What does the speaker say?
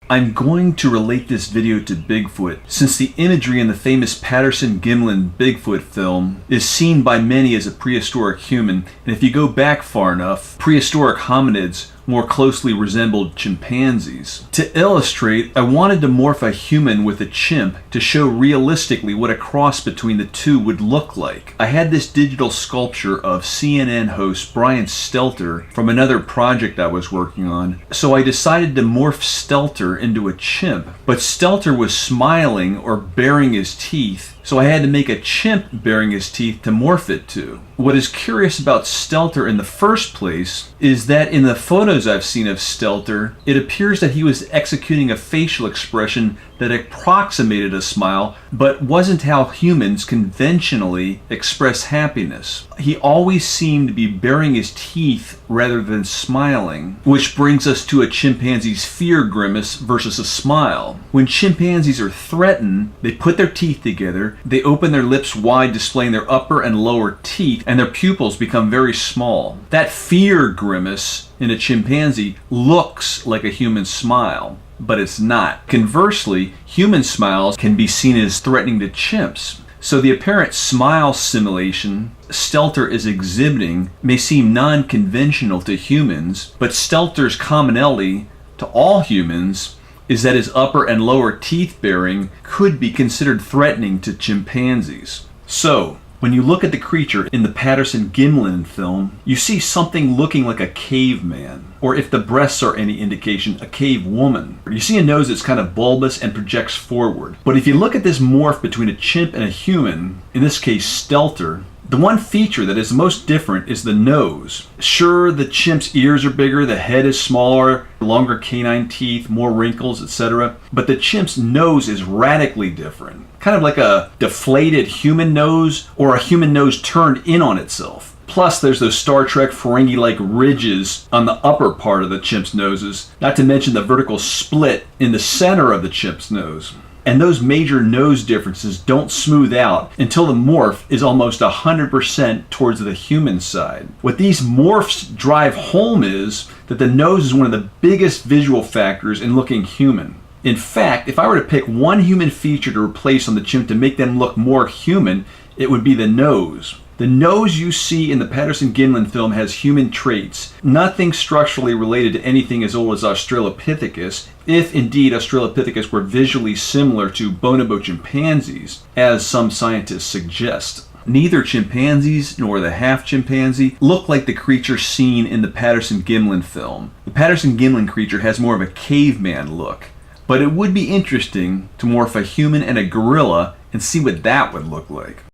I'm going to relate this video to Bigfoot, since the imagery in the famous Patterson Gimlin Bigfoot film is seen by many as a prehistoric human, and if you go back far enough, prehistoric hominids more closely resembled chimpanzees. To illustrate, I wanted to morph a human with a chimp to show realistically what a cross between the two would look like. I had this digital sculpture of CNN host Brian Stelter from another project I was working on, so I decided to morph Stelter into a chimp. But Stelter was smiling or baring his teeth, so I had to make a chimp baring his teeth to morph it to. What is curious about Stelter in the first place is that in the photos I've seen of Stelter, it appears that he was executing a facial expression that approximated a smile, but wasn't how humans conventionally express happiness. He always seemed to be baring his teeth rather than smiling, which brings us to a chimpanzee's fear grimace versus a smile. When chimpanzees are threatened, they put their teeth together, they open their lips wide, displaying their upper and lower teeth, and their pupils become very small. That fear grimace in a chimpanzee looks like a human smile, but it's not. Conversely, human smiles can be seen as threatening to chimps. So the apparent smile simulation Stelter is exhibiting may seem non-conventional to humans, but Stelter's commonality to all humans is that his upper and lower teeth baring could be considered threatening to chimpanzees. So, when you look at the creature in the Patterson Gimlin film, you see something looking like a caveman, or if the breasts are any indication, a cave woman. You see a nose that's kind of bulbous and projects forward. But if you look at this morph between a chimp and a human, in this case Stelter, the one feature that is most different is the nose. Sure, the chimp's ears are bigger, the head is smaller, longer canine teeth, more wrinkles, etc. But the chimp's nose is radically different. Kind of like a deflated human nose, or a human nose turned in on itself. Plus, there's those Star Trek Ferengi-like ridges on the upper part of the chimp's noses, not to mention the vertical split in the center of the chimp's nose. And those major nose differences don't smooth out until the morph is almost 100% towards the human side. What these morphs drive home is that the nose is one of the biggest visual factors in looking human. In fact, if I were to pick one human feature to replace on the chimp to make them look more human, it would be the nose. The nose you see in the Patterson Gimlin film has human traits, nothing structurally related to anything as old as Australopithecus, if indeed Australopithecus were visually similar to bonobo chimpanzees, as some scientists suggest. Neither chimpanzees nor the half-chimpanzee look like the creature seen in the Patterson Gimlin film. The Patterson Gimlin creature has more of a caveman look, but it would be interesting to morph a human and a gorilla and see what that would look like.